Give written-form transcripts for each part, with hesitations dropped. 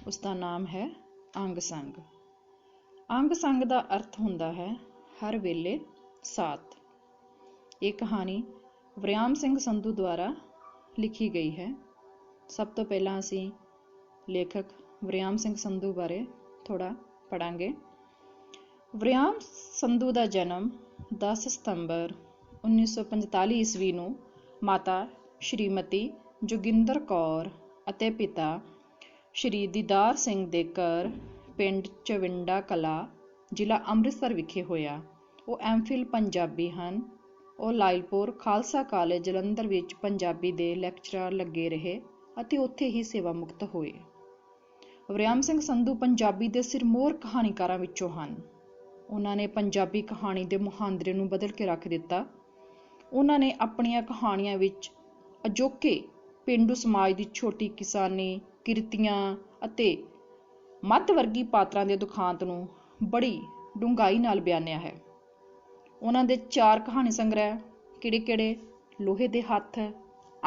उसका नाम है अंग संग। अंग संग का अर्थ हुंदा है हर वेले साथ। ये कहानी वरियाम सिंह संधू द्वारा लिखी गई है। सब तो पहला असी लेखक वरियाम सिंह संधू बारे थोड़ा पढ़ांगे। वरियाम संधू का जन्म 10 सितंबर 1945 ईस्वी नूं माता श्रीमती जोगिंदर कौर ਅਤੇ पिता श्री दीदार सिंह ਦੇ ਘਰ ਪਿੰਡ ਚਵਿੰਡਾ ਕਲਾ ਜ਼ਿਲ੍ਹਾ ਅੰਮ੍ਰਿਤਸਰ ਵਿਖੇ ਹੋਇਆ। ਉਹ ਐਮਫਿਲ ਪੰਜਾਬੀ ਹਨ। ਉਹ ਲਾਇਲਪੁਰ ਖਾਲਸਾ ਕਾਲਜ ਜਲੰਧਰ ਵਿੱਚ ਪੰਜਾਬੀ ਦੇ ਲੈਕਚਰਰ ਲੱਗੇ ਰਹੇ ਅਤੇ ਉੱਥੇ ਹੀ ਸੇਵਾ ਮੁਕਤ ਹੋਏ। ਵਰਿਆਮ ਸਿੰਘ ਸੰਧੂ ਪੰਜਾਬੀ ਦੇ ਸਿਰਮੌਰ ਕਹਾਣੀਕਾਰਾਂ ਵਿੱਚੋਂ ਹਨ। ਉਹਨਾਂ ਨੇ ਪੰਜਾਬੀ ਕਹਾਣੀ ਦੇ ਮੁਹਾਂਦਰੇ ਨੂੰ ਬਦਲ ਕੇ ਰੱਖ ਦਿੱਤਾ। ਉਹਨਾਂ ਨੇ ਆਪਣੀਆਂ ਕਹਾਣੀਆਂ ਵਿੱਚ ਅਜੋਕੇ ਪੇਂਡੂ ਸਮਾਜ ਦੀ ਛੋਟੀ ਕਿਸਾਨੀ, ਕਿਰਤੀਆਂ ਅਤੇ ਮੱਧ ਵਰਗੀ ਪਾਤਰਾਂ ਦੇ ਦੁਖਾਂਤ ਨੂੰ ਬੜੀ ਡੂੰਘਾਈ ਨਾਲ ਬਿਆਨਿਆ ਹੈ। ਉਹਨਾਂ ਦੇ 4 ਕਹਾਣੀ ਸੰਗ੍ਰਹਿ ਕਿਹੜੇ ਲੋਹੇ ਦੇ ਹੱਥ,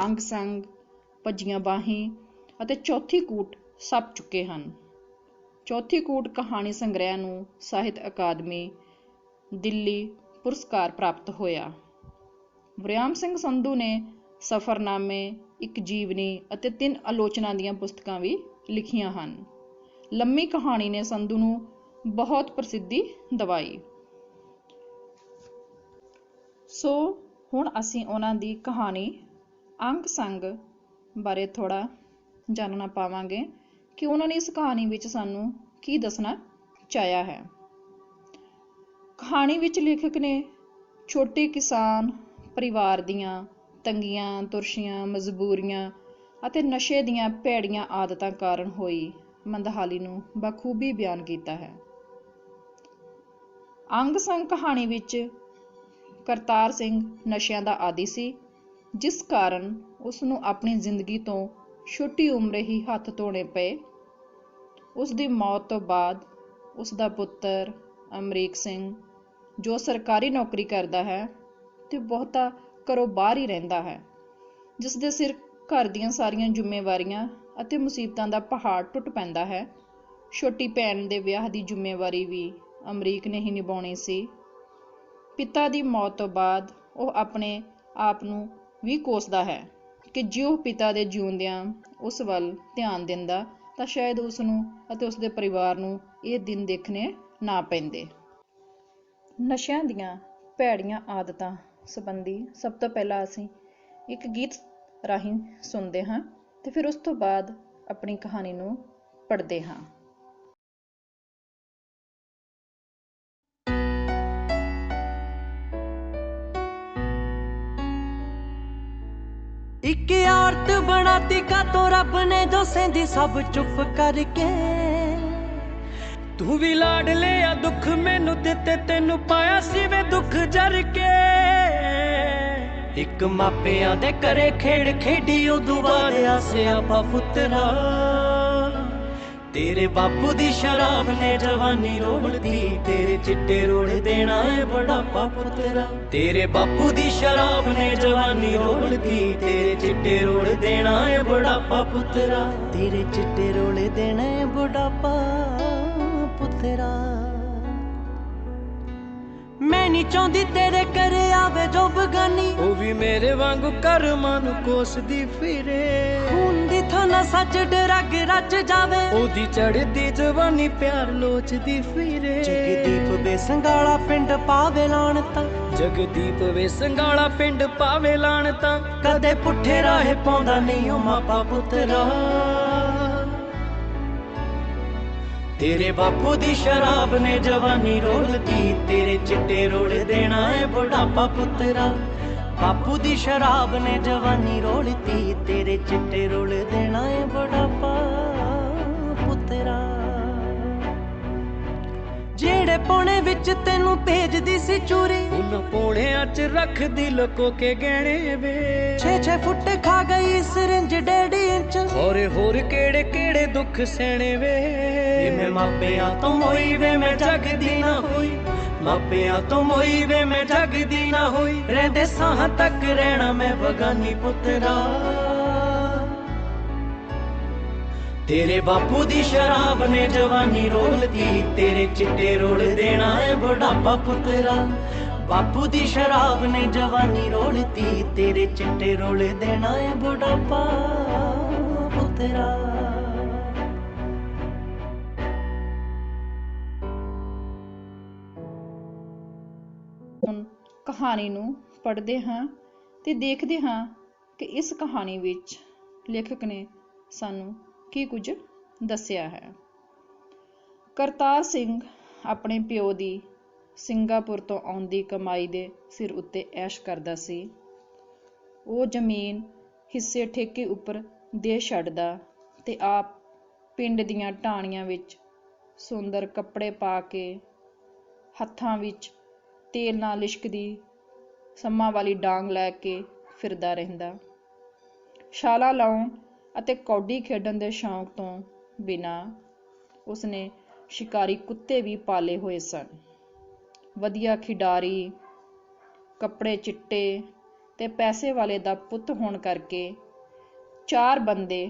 ਅੰਗ ਸੰਗ, ਭੱਜੀਆਂ ਬਾਹੀਂ ਅਤੇ ਚੌਥੀ ਕੂਟ ਛਪ ਚੁੱਕੇ ਹਨ। ਚੌਥੀ ਕੂਟ ਕਹਾਣੀ ਸੰਗ੍ਰਹਿ ਨੂੰ ਸਾਹਿਤ ਅਕਾਦਮੀ ਦਿੱਲੀ ਪੁਰਸਕਾਰ ਪ੍ਰਾਪਤ ਹੋਇਆ। ਵਰਿਆਮ ਸਿੰਘ ਸੰਧੂ ਨੇ ਸਫ਼ਰਨਾਮੇ, ਇੱਕ ਜੀਵਨੀ ਅਤੇ 3 ਆਲੋਚਨਾ ਦੀਆਂ ਪੁਸਤਕਾਂ ਵੀ ਲਿਖੀਆਂ ਹਨ। ਲੰਮੀ ਕਹਾਣੀ ਨੇ ਸੰਧੂ ਨੂੰ ਬਹੁਤ ਪ੍ਰਸਿੱਧੀ ਦਿਵਾਈ। ਸੋ ਹੁਣ ਅਸੀਂ ਉਹਨਾਂ ਦੀ ਕਹਾਣੀ ਅੰਗ ਸੰਗ ਬਾਰੇ ਥੋੜਾ ਜਾਣਨਾ ਪਾਵਾਂਗੇ ਕਿ ਉਹਨਾਂ ਨੇ ਇਸ ਕਹਾਣੀ ਵਿੱਚ ਸਾਨੂੰ ਕੀ ਦੱਸਣਾ ਚਾਹਿਆ ਹੈ। ਕਹਾਣੀ ਵਿੱਚ ਲੇਖਕ ਨੇ ਛੋਟੇ ਕਿਸਾਨ ਪਰਿਵਾਰ ਦੀਆਂ ਤੰਗੀਆਂ, ਤੁਰਸ਼ੀਆਂ, ਮਜਬੂਰੀਆਂ ਅਤੇ ਨਸ਼ੇ ਦੀਆਂ ਭੈੜੀਆਂ ਆਦਤਾਂ ਕਾਰਨ ਹੋਈ ਮੰਦਹਾਲੀ ਨੂੰ ਬਖੂਬੀ ਬਿਆਨ ਕੀਤਾ ਹੈ। ਅੰਗ ਸੰਗ ਕਹਾਣੀ ਵਿੱਚ ਕਰਤਾਰ ਸਿੰਘ ਨਸ਼ਿਆਂ ਦਾ ਆਦੀ ਸੀ, ਜਿਸ ਕਾਰਨ ਉਸ ਨੂੰ ਆਪਣੀ ਜ਼ਿੰਦਗੀ ਤੋਂ ਛੋਟੀ ਉਮਰੇ ਹੀ ਹੱਥ ਧੋਣੇ ਪਏ। ਉਸ ਦੀ ਮੌਤ ਤੋਂ ਬਾਅਦ ਉਸ ਦਾ ਪੁੱਤਰ ਅਮਰੀਕ ਸਿੰਘ, ਜੋ ਸਰਕਾਰੀ ਨੌਕਰੀ ਕਰਦਾ ਹੈ ਤੇ ਬਹੁਤਾ ਘਰੋਂ ਬਾਹਰ ਹੀ ਰਹਿੰਦਾ ਹੈ, ਜਿਸ ਦੇ ਸਿਰ ਘਰ ਦੀਆਂ ਸਾਰੀਆਂ ਜ਼ਿੰਮੇਵਾਰੀਆਂ ਅਤੇ ਮੁਸੀਬਤਾਂ ਦਾ ਪਹਾੜ ਟੁੱਟ ਪੈਂਦਾ ਹੈ। ਛੋਟੀ ਭੈਣ ਦੇ ਵਿਆਹ ਦੀ ਜ਼ਿੰਮੇਵਾਰੀ ਵੀ ਅਮਰੀਕ ਨੇ ਹੀ ਨਿਭਾਉਣੀ ਸੀ। ਪਿਤਾ ਦੀ ਮੌਤ ਤੋਂ ਬਾਅਦ ਉਹ ਆਪਣੇ ਆਪ ਨੂੰ ਵੀ ਕੋਸਦਾ ਹੈ ਕਿ ਜੇ ਉਹ ਪਿਤਾ ਦੇ ਜਿਉਂਦਿਆਂ ਉਸ ਵੱਲ ਧਿਆਨ ਦਿੰਦਾ ਤਾਂ ਸ਼ਾਇਦ ਉਸ ਨੂੰ ਅਤੇ ਉਸਦੇ ਪਰਿਵਾਰ ਨੂੰ ਇਹ ਦਿਨ ਦੇਖਣੇ ਨਾ ਪੈਂਦੇ। ਨਸ਼ਿਆਂ ਦੀਆਂ ਭੈੜੀਆਂ ਆਦਤਾਂ ਸੰਬੰਧੀ ਸਭ ਤੋਂ ਪਹਿਲਾਂ ਅਸੀਂ ਇੱਕ ਗੀਤ ਰਾਹੀਂ ਸੁਣਦੇ ਹਾਂ ਤੇ ਫਿਰ ਉਸ ਤੋਂ ਬਾਅਦ ਆਪਣੀ ਕਹਾਣੀ ਨੂੰ ਪੜ੍ਹਦੇ ਹਾਂ। ਇੱਕ ਔਰਤ ਬਣਾਤੀ ਕਾਤੋਂ ਰੱਬ ਨੇ ਜੋ ਸਹਿੰਦੀ ਸਭ ਚੁੱਪ ਕਰਕੇ। ਤੂੰ ਵੀ ਲਾਡ ਲਿਆ ਦੁੱਖ ਮੈਨੂੰ ਦਿੱਤੇ, ਤੈਨੂੰ ਪਾਇਆ ਸੀ ਵੇ ਦੁੱਖ ਜਰ ਕੇ। ਇੱਕ ਮਾਪਿਆਂ ਦੇ ਘਰੇ ਖੇਡ ਖੇਡੀ ਉਦੋਂ ਬਾਅਦ ਸਿਆਪਾ ਪੁੱਤਰਾ। ਤੇਰੇ ਬਾਪੂ ਦੀ ਸ਼ਰਾਬ ਨੇ ਜਵਾਨੀ ਰੋਲਦੀ, ਤੇਰੇ ਚਿੱਟੇ ਰੋੜ ਦੇਣਾ ਏ ਬੁਢਾਪਾ ਪੁੱਤਰਾ। ਤੇਰੇ ਬਾਪੂ ਦੀ ਸ਼ਰਾਬ ਨੇ ਜਵਾਨੀ ਰੋਲਦੀ, ਤੇਰੇ ਚਿੱਟੇ ਰੋੜ ਦੇਣਾ ਏ ਬੁਢਾਪਾ ਪੁੱਤਰਾ। ਤੇਰੇ ਚਿੱਟੇ ਰੋੜ ਦੇਣਾ ਏ ਬੁਢਾਪਾ ਪੁੱਤਰਾ। ਮੈਂ ਨਹੀਂ ਚਾਹੁੰਦੀ ਤੇਰੇ ਘਰੇ ਆਵੇ ਜੋ ਬਗਾਨੀ, ਉਹ ਵੀ ਮੇਰੇ ਵਾਂਗੂ ਕਰਮਾਂ ਨੂੰ ਕੋਸਦੀ ਫਿਰੇ। ਖੂਨ ਦੀ ਥਾਂ ਸੱਚ ਡਰਗ ਰਚ ਜਾਵੇ, ਉਹਦੀ ਚੜ੍ਹਦੀ ਜਵਾਨੀ ਪਿਆਰ ਲੋਚਦੀ ਫਿਰੇ। ਜਗਦੀਪ ਵੇ ਸੰਗਾਲਾ ਪਿੰਡ ਪਾਵੇ ਲਾਣਤਾਂ, ਜਗਦੀਪ ਵੇ ਸੰਗਾਲਾ ਪਿੰਡ ਪਾਵੇ ਲਾਣਤਾਂ। ਕਦੇ ਪੁੱਠੇ ਰਾਹੇ ਪਾਉਂਦਾ ਨਹੀਂ ਉਹ ਮਾਪਾ ਪੁੱਤਰਾ। ਤੇਰੇ ਬਾਪੂ ਦੀ ਸ਼ਰਾਬ ਨੇ ਜਵਾਨੀ ਰੋਲਦੀ, ਤੇਰੇ ਚਿੱਟੇ ਰੋੜ ਦੇਣਾ ਏ ਬੁਢਾਪਾ ਪੁੱਤਰਾ। ਬਾਪੂ ਦੀ ਸ਼ਰਾਬ ਨੇ ਜਵਾਨੀ ਰੋਲਦੀ, ਤੇਰੇ ਚਿੱਟੇ ਰੋੜ ਦੇਣਾ ਏ ਬੁਢਾਪਾ ਪੁੱਤਰਾ। ਜਿਹੜੇ ਪੌਣੇ ਵਿੱਚ ਤੈਨੂੰ ਭੇਜਦੀ ਸੀ ਚੂਰੀ, ਉਹਨਾਂ ਪੌਣਿਆਂ 'ਚ ਰੱਖਦੀ ਲੁਕੋ ਕੇ ਗਹਿਣੇ ਵੇ। 6-6 ਫੁੱਟ ਖਾ ਗਈ ਸਿਰਿੰਜ 1.5 ਇੰਚ, ਹੋਰ ਕਿਹੜੇ ਕਿਹੜੇ ਦੁੱਖ ਸਹਿਣੇ ਵੇ। ਮੈਂ ਮਾਪਿਆਂ ਤੋਂ ਮੋਈ ਵੇ ਮੈਂ ਜਗਦੀ ਨਾ ਹੋਈ, ਮਾਪਿਆਂ ਤੋਂ ਮੋਈ ਵੇ ਮੈਂ ਜਗਦੀ ਨਾ ਹੋਈ। ਰਹਿੰਦੇ ਸਾਹਾਂ ਤੱਕ ਰਹਿਣਾ ਮੈਂ ਬਗਾਨੀ ਪੁੱਤਰਾ। तेरे बापू दी शराब ने जवानी रोलती, तेरे चिट्टे रोल देना है बुढ़ापा पुत्रा। बापू दी शराब ने जवानी रोलती, तेरे चिट्टे रोल देना है बुढ़ापा पुत्रा। ਹੁਣ ਕਹਾਣੀ ਨੂੰ ਪੜ੍ਹਦੇ ਹਾਂ ਤੇ ਦੇਖਦੇ ਹਾਂ ਕਿ ਇਸ ਕਹਾਣੀ ਵਿੱਚ ਲੇਖਕ ਨੇ ਸਾਨੂੰ ਕੀ ਕੁਝ ਦੱਸਿਆ ਹੈ। ਕਰਤਾਰ ਸਿੰਘ ਆਪਣੇ ਪਿਓ ਦੀ ਸਿੰਗਾਪੁਰ ਤੋਂ ਆਉਂਦੀ ਕਮਾਈ ਦੇ ਸਿਰ ਉੱਤੇ ਐਸ਼ ਕਰਦਾ ਸੀ। ਉਹ ਜ਼ਮੀਨ ਹਿੱਸੇ ਠੇਕੇ ਉੱਪਰ ਦੇ ਛੱਡਦਾ ਤੇ ਆਪ ਪਿੰਡ ਦੀਆਂ ਢਾਣੀਆਂ ਵਿੱਚ ਸੁੰਦਰ ਕੱਪੜੇ ਪਾ ਕੇ ਹੱਥਾਂ ਵਿੱਚ ਤੇਲ ਨਾਲ ਲਿਸ਼ਕਦੀ ਸੰਮਾਂ ਵਾਲੀ ਡਾਂਗ ਲੈ ਕੇ ਫਿਰਦਾ ਰਹਿੰਦਾ। ਛਾਲਾਂ ਲਾਉਣ ਅਤੇ ਕੌਡੀ ਖੇਡਣ ਦੇ ਸ਼ੌਂਕ ਤੋਂ ਬਿਨਾਂ ਉਸਨੇ ਸ਼ਿਕਾਰੀ ਕੁੱਤੇ ਵੀ ਪਾਲੇ ਹੋਏ ਸਨ। ਵਧੀਆ ਖਿਡਾਰੀ, ਕੱਪੜੇ ਚਿੱਟੇ ਤੇ ਪੈਸੇ ਵਾਲੇ ਦਾ ਪੁੱਤ ਹੋਣ ਕਰਕੇ 4 ਬੰਦੇ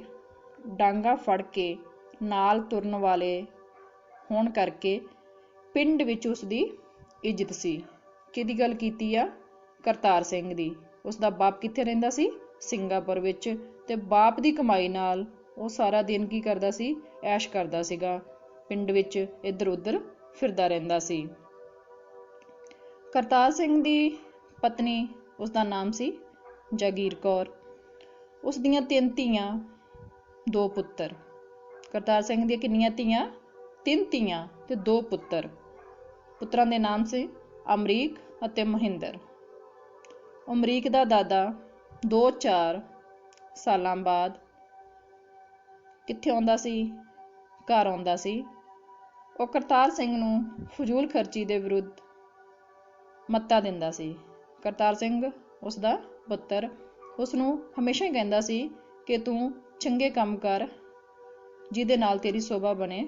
ਡਾਂਗਾ ਫੜ ਕੇ ਨਾਲ ਤੁਰਨ ਵਾਲੇ ਹੋਣ ਕਰਕੇ ਪਿੰਡ ਵਿੱਚ ਉਸਦੀ ਇੱਜ਼ਤ ਸੀ। ਕਿਹਦੀ ਗੱਲ ਕੀਤੀ ਆ? ਕਰਤਾਰ ਸਿੰਘ ਦੀ। ਉਸਦਾ ਬਾਪ ਕਿੱਥੇ ਰਹਿੰਦਾ ਸੀ? ਸਿੰਗਾਪੁਰ ਵਿੱਚ। ਤੇ ਬਾਪ ਦੀ ਕਮਾਈ ਨਾਲ ਉਹ ਸਾਰਾ ਦਿਨ ਕੀ ਕਰਦਾ ਸੀ? ਐਸ਼ ਕਰਦਾ ਸੀਗਾ। ਪਿੰਡ ਵਿੱਚ ਇੱਧਰ ਉੱਧਰ ਫਿਰਦਾ ਰਹਿੰਦਾ ਸੀ। ਕਰਤਾਰ ਸਿੰਘ ਦੀ ਪਤਨੀ, ਉਸਦਾ ਨਾਮ ਸੀ ਜਾਗੀਰ ਕੌਰ। ਉਸ ਦੀਆਂ 3 ਧੀਆਂ, 2 ਪੁੱਤਰ। ਕਰਤਾਰ ਸਿੰਘ ਦੀਆਂ ਕਿੰਨੀਆਂ ਧੀਆਂ? 3 ਧੀਆਂ ਤੇ 2 ਪੁੱਤਰ। ਪੁੱਤਰਾਂ ਦੇ ਨਾਮ ਸੀ ਅਮਰੀਕ ਅਤੇ ਮਹਿੰਦਰ। ਅਮਰੀਕ ਦਾ ਦਾਦਾ 2-4 ਸਾਲਾਂ ਬਾਅਦ ਕਿੱਥੇ ਆਉਂਦਾ ਸੀ? ਘਰ ਆਉਂਦਾ ਸੀ। ਉਹ ਕਰਤਾਰ ਸਿੰਘ ਨੂੰ ਫਜ਼ੂਲ ਖਰਚੀ ਦੇ ਵਿਰੁੱਧ ਮੱਤਾ ਦਿੰਦਾ ਸੀ। ਕਰਤਾਰ ਸਿੰਘ, ਉਸਦਾ ਪੁੱਤਰ, ਉਸਨੂੰ ਹਮੇਸ਼ਾ ਹੀ ਕਹਿੰਦਾ ਸੀ ਕਿ ਤੂੰ ਚੰਗੇ ਕੰਮ ਕਰ ਜਿਹਦੇ ਨਾਲ ਤੇਰੀ ਸ਼ੋਭਾ ਬਣੇ,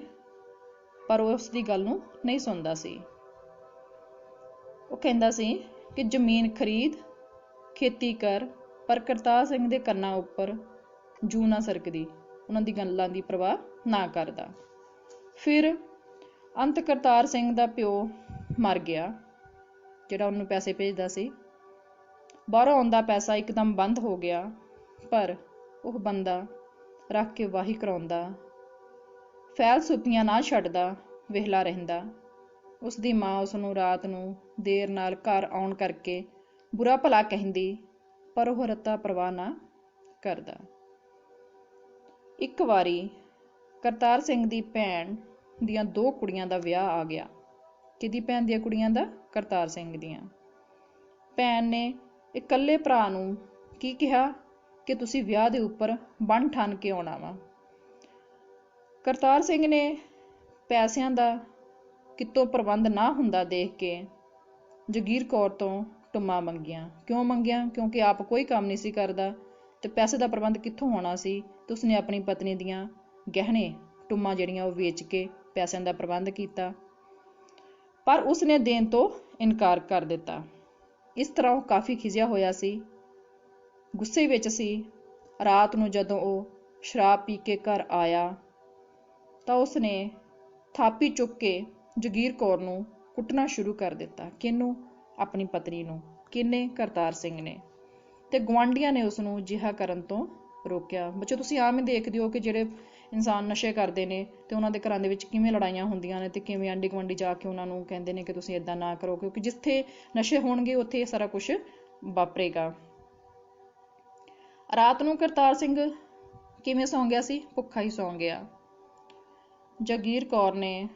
ਪਰ ਉਹ ਉਸਦੀ ਗੱਲ ਨੂੰ ਨਹੀਂ ਸੁਣਦਾ ਸੀ। ਉਹ ਕਹਿੰਦਾ ਸੀ ਕਿ ਜ਼ਮੀਨ ਖਰੀਦ, ਖੇਤੀ ਕਰ, ਪਰ ਕਰਤਾਰ ਸਿੰਘ ਦੇ ਕੰਨਾਂ ਉੱਪਰ ਜੂੰ ਨਾ ਸਰਕਦੀ, ਉਹਨਾਂ ਦੀ ਗੱਲਾਂ ਦੀ ਪਰਵਾਹ ਨਾ ਕਰਦਾ। ਫਿਰ ਅੰਤ ਕਰਤਾਰ ਸਿੰਘ ਦਾ ਪਿਓ ਮਰ ਗਿਆ, ਜਿਹੜਾ ਉਹਨੂੰ ਪੈਸੇ ਭੇਜਦਾ ਸੀ। ਬਾਹਰੋਂ ਆਉਂਦਾ ਪੈਸਾ ਇੱਕਦਮ ਬੰਦ ਹੋ ਗਿਆ, ਪਰ ਉਹ ਬੰਦਾ ਰੱਖ ਕੇ ਵਾਹੀ ਕਰਾਉਂਦਾ, ਫੈਲ ਸੁਪੀਆਂ ਨਾ ਛੱਡਦਾ, ਵਿਹਲਾ ਰਹਿੰਦਾ। ਉਸਦੀ ਮਾਂ ਉਸਨੂੰ ਰਾਤ ਨੂੰ ਦੇਰ ਨਾਲ ਘਰ ਆਉਣ ਕਰਕੇ ਬੁਰਾ ਭਲਾ ਕਹਿੰਦੀ, ਪਰ ਉਹ ਰਤਾ ਪਰਵਾਹ ਨਾ ਕਰਦਾ। ਇੱਕ ਵਾਰੀ ਕਰਤਾਰ ਸਿੰਘ ਦੀ ਭੈਣ ਦੀਆਂ 2 ਕੁੜੀਆਂ ਦਾ ਵਿਆਹ ਆ ਗਿਆ। ਕਿਹਦੀ ਭੈਣ ਦੀਆਂ ਕੁੜੀਆਂ ਦਾ? ਕਰਤਾਰ ਸਿੰਘ ਦੀਆਂ। ਭੈਣ ਨੇ ਇਕੱਲੇ ਭਰਾ ਨੂੰ ਕੀ ਕਿਹਾ ਕਿ ਤੁਸੀਂ ਵਿਆਹ ਦੇ ਉੱਪਰ ਬੰਨ ਠਣ ਕੇ ਆਉਣਾ ਵਾ। ਕਰਤਾਰ ਸਿੰਘ ਨੇ ਪੈਸਿਆਂ ਦਾ ਕਿਤੋਂ ਪ੍ਰਬੰਧ ਨਾ ਹੁੰਦਾ ਦੇਖ ਕੇ ਜਾਗੀਰ ਕੌਰ ਤੋਂ ਟੁੰਮਾਂ ਮੰਗੀਆਂ। ਕਿਉਂ ਮੰਗੀਆਂ? ਕਿਉਂਕਿ ਆਪ ਕੋਈ ਕੰਮ ਨਹੀਂ ਸੀ ਕਰਦਾ ਤੇ ਪੈਸੇ ਦਾ ਪ੍ਰਬੰਧ ਕਿੱਥੋਂ ਹੋਣਾ ਸੀ। ਤੇ ਉਸਨੇ ਆਪਣੀ ਪਤਨੀ ਦੀਆਂ ਗਹਿਣੇ ਟੁੰਮਾਂ ਜਿਹੜੀਆਂ ਉਹ ਵੇਚ ਕੇ ਪੈਸਿਆਂ ਦਾ ਪ੍ਰਬੰਧ ਕੀਤਾ, ਪਰ ਉਸਨੇ ਦੇਣ ਤੋਂ ਇਨਕਾਰ ਕਰ ਦਿੱਤਾ। ਇਸ ਤਰ੍ਹਾਂ ਉਹ ਕਾਫੀ ਖਿਝਿਆ ਹੋਇਆ ਸੀ, ਗੁੱਸੇ ਵਿੱਚ ਸੀ। ਰਾਤ ਨੂੰ ਜਦੋਂ ਉਹ ਸ਼ਰਾਬ ਪੀ ਕੇ ਘਰ ਆਇਆ ਤਾਂ ਉਸਨੇ ਥਾਪੀ ਚੁੱਕ ਕੇ ਜਾਗੀਰ ਕੌਰ ਨੂੰ ਕੁੱਟਣਾ ਸ਼ੁਰੂ ਕਰ ਦਿੱਤਾ। ਕਿਹਨੂੰ? ਆਪਣੀ ਪਤਨੀ ਨੂੰ। ਕਿਹਨੇ? ਕਰਤਾਰ ਸਿੰਘ ਨੇ। ਤੇ ਗੁਆਂਢੀਆਂ ਨੇ ਉਸਨੂੰ ਜਿਹਾ ਕਰਨ ਤੋਂ ਰੋਕਿਆ। ਬੱਚੋ, ਤੁਸੀਂ ਆਮ ਹੀ ਦੇਖਦੇ ਹੋ ਕਿ ਜਿਹੜੇ ਇਨਸਾਨ ਨਸ਼ੇ ਕਰਦੇ ਨੇ ਤੇ ਉਹਨਾਂ ਦੇ ਘਰਾਂ ਦੇ ਵਿੱਚ ਕਿਵੇਂ ਲੜਾਈਆਂ ਹੁੰਦੀਆਂ ਨੇ ਤੇ ਕਿਵੇਂ ਆਂਢੀ ਗੁਆਂਢੀ ਜਾ ਕੇ ਉਹਨਾਂ ਨੂੰ ਕਹਿੰਦੇ ਨੇ ਕਿ ਤੁਸੀਂ ਏਦਾਂ ਨਾ ਕਰੋ, ਕਿਉਂਕਿ ਜਿੱਥੇ ਨਸ਼ੇ ਹੋਣਗੇ ਉੱਥੇ ਇਹ ਸਾਰਾ ਕੁਛ ਵਾਪਰੇਗਾ। ਰਾਤ ਨੂੰ ਕਰਤਾਰ ਸਿੰਘ ਕਿਵੇਂ ਸੌਂ ਗਿਆ ਸੀ? ਭੁੱਖਾ ਹੀ ਸੌਂ ਗਿਆ। ਜਾਗੀਰ ਕੌਰ ਨੇ